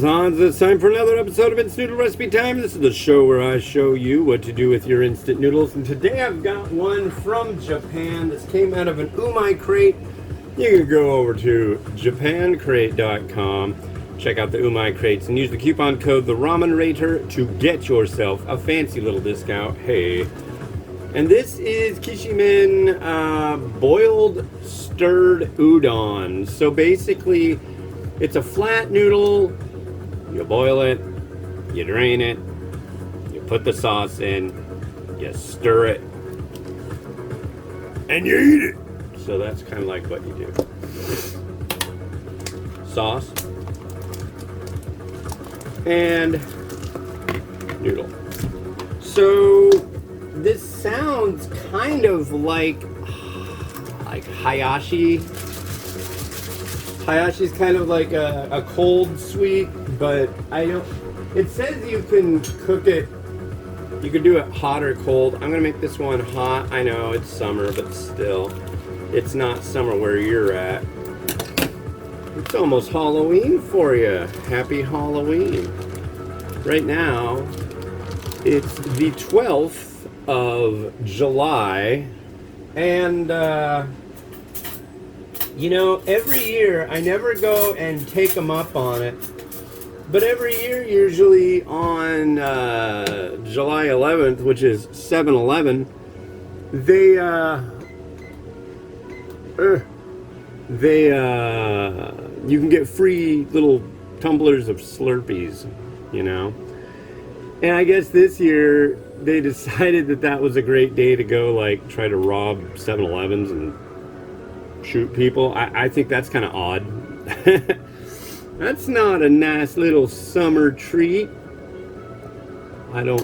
is Hans. It's time for another episode of It's Noodle Recipe Time. This is the show where I show you what to do with your instant noodles. And today I've got one from Japan. This came out of an umai crate. You can go over to japancrate.com, check out the umai crates, and use the coupon code TheRamenRater to get yourself a fancy little discount. Hey. And this is Kishimen boiled stirred udon. So basically, it's a flat noodle. You boil it, you drain it, you put the sauce in, you stir it, and you eat it. So that's kind of like what you do. Sauce and noodle. So this sounds kind of like hayashi. Hayashi's kind of like a cold sweet, but I don't. It says you can cook it. You can do it hot or cold. I'm gonna make this one hot. I know it's summer, but still, it's not summer where you're at. It's almost Halloween for you. Happy Halloween! Right now, it's the 12th of July, and you know, every year I never go and take them up on it, but every year, usually on July 11th, which is 7-Eleven, you can get free little tumblers of Slurpees, you know. And I guess this year they decided that was a great day to go, like, try to rob 7-Elevens and shoot people. I think that's kind of odd. That's not a nice little summer treat. I don't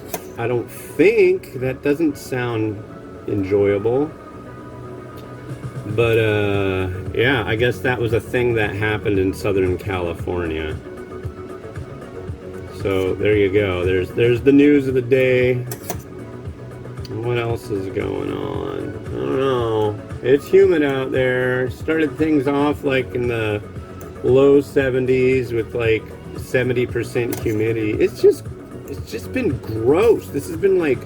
think. That doesn't sound enjoyable. But yeah, I guess that was a thing that happened in Southern California. So there you go. There's the news of the day. What else is going on? I don't know. It's humid out there. Started things off like in the low 70s with like 70% humidity. It's just been gross. This has been like,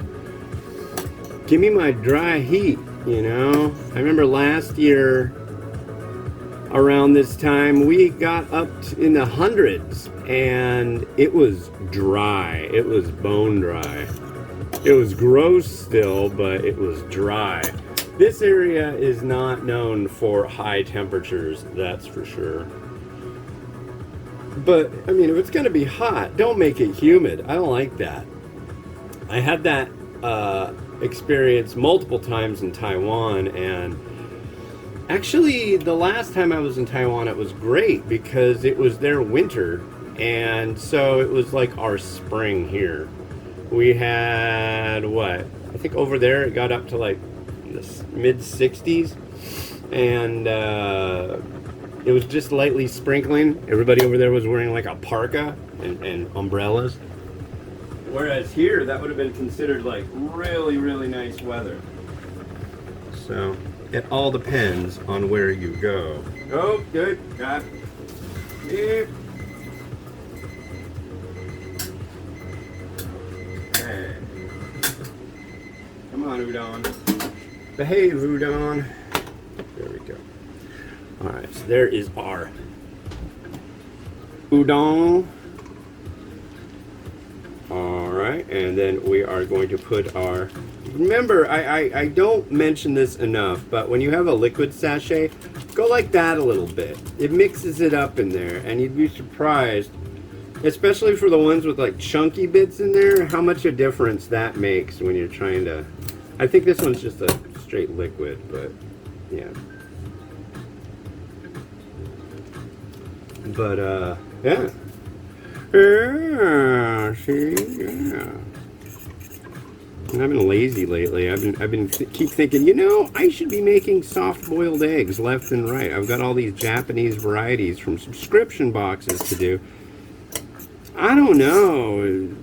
give me my dry heat, you know? I remember last year around this time we got up in the hundreds and it was dry. It was bone dry. It was gross still, but it was dry. This area is not known for high temperatures, that's for sure. But, I mean, if it's going to be hot, don't make it humid. I don't like that. I had that experience multiple times in Taiwan, and actually, the last time I was in Taiwan, it was great because it was their winter, and so it was like our spring here. We had, what? I think over there it got up to like the mid-60s, and it was just lightly sprinkling. Everybody over there was wearing like a parka and umbrellas. Whereas here, that would have been considered like really, really nice weather. So it all depends on where you go. Oh, good. Got it. Okay. Come on, Udon. Behave, Udon. There we go. Alright, so there is our udon. Alright, and then we are going to put our... Remember, I don't mention this enough, but when you have a liquid sachet, go like that a little bit. It mixes it up in there, and you'd be surprised, especially for the ones with like chunky bits in there, how much a difference that makes when you're trying to... I think this one's just a straight liquid, but yeah. But yeah. Yeah, see, yeah. And I've been lazy lately. I've been keep thinking, you know, I should be making soft boiled eggs left and right. I've got all these Japanese varieties from subscription boxes to do. I don't know.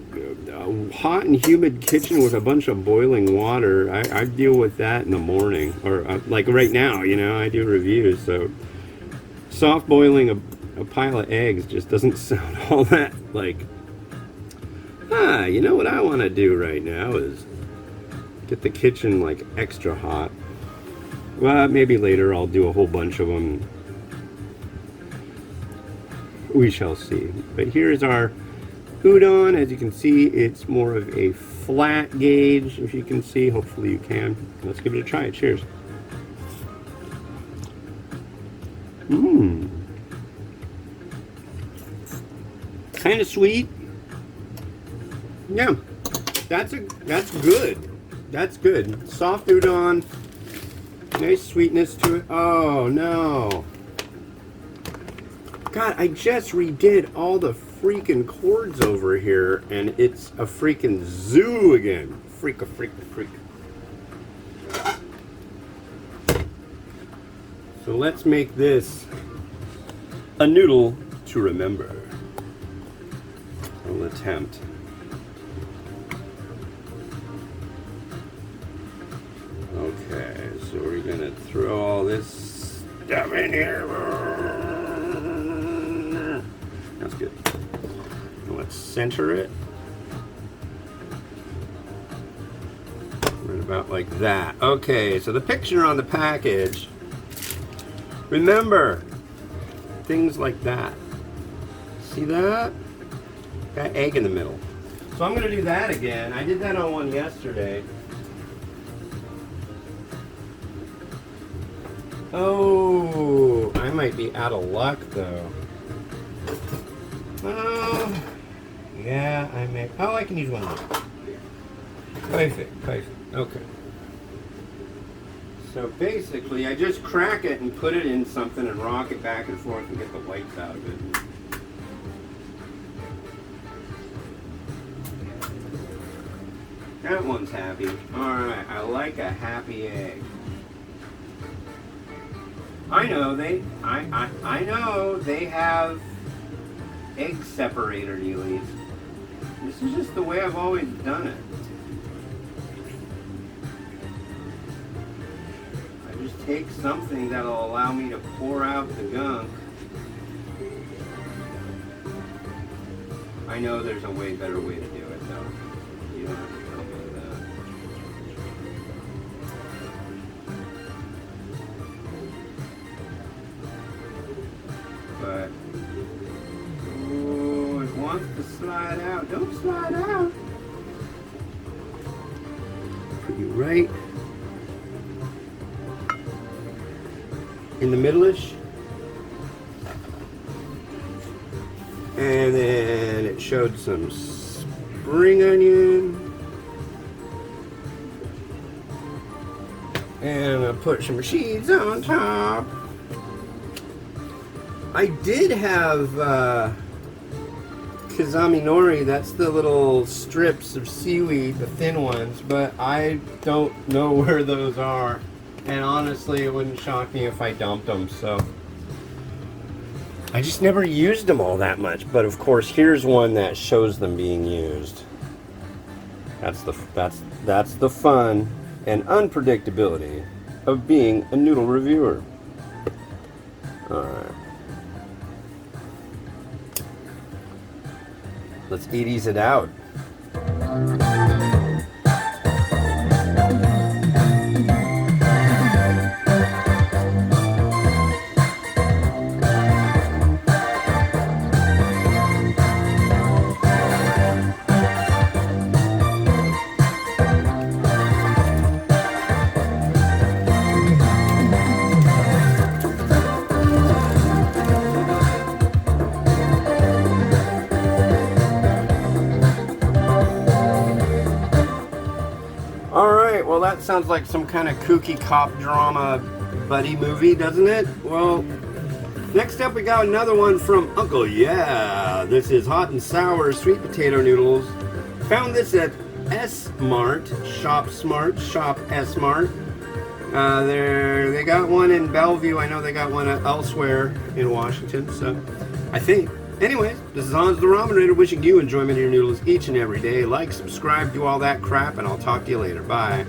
A hot and humid kitchen with a bunch of boiling water. I deal with that in the morning, or like right now, you know, I do reviews. So soft boiling a pile of eggs just doesn't sound all that like, you know what I want to do right now is get the kitchen like extra hot. Well, maybe later I'll do a whole bunch of them. We shall see. But here's our udon. As you can see, it's more of a flat gauge, if you can see. Hopefully you can. Let's give it a try. Cheers. Mmm. Kind of sweet. Yeah, that's good. That's good. Soft udon. Nice sweetness to it. Oh no. God, I just redid all the freaking chords over here and it's a freaking zoo again. Freak. So let's make this a noodle to remember. We'll attempt. Okay, so we're gonna throw all this stuff in here. That's good. Let's center it. Right about like that. Okay, so the picture on the package. Remember, things like that. See that? Got egg in the middle. So I'm gonna do that again. I did that on one yesterday. Oh, I might be out of luck though. Oh, yeah, I may. Oh, I can use one more. Perfect. Okay. So basically, I just crack it and put it in something and rock it back and forth and get the whites out of it. That one's happy. Alright, I like a happy egg. I know I know they have egg separator dealies. This is just the way I've always done it. I just take something that'll allow me to pour out the gunk. I know there's a way better way to do it though. You don't have to tell me that. But oh, it wants to slide out. Don't slide out. Put you right in the middle-ish. And then it showed some spring onion. And I put some cheese on top. I did have kizami nori, that's the little strips of seaweed, the thin ones, but I don't know where those are. And honestly, it wouldn't shock me if I dumped them, so. I just never used them all that much, but of course, here's one that shows them being used. That's the fun and unpredictability of being a noodle reviewer. All right. Let's ease it out. Well, that sounds like some kind of kooky cop drama buddy movie, doesn't it? Well, next up we got another one from Uncle Yeah. This is hot and sour sweet potato noodles. Found this at S-Mart, Shop Smart, Shop S-Mart. They got one in Bellevue. I know they got one elsewhere in Washington, so I think. Anyways, this is Hans the Ramen Raider wishing you enjoyment of your noodles each and every day. Like, subscribe, do all that crap, and I'll talk to you later. Bye.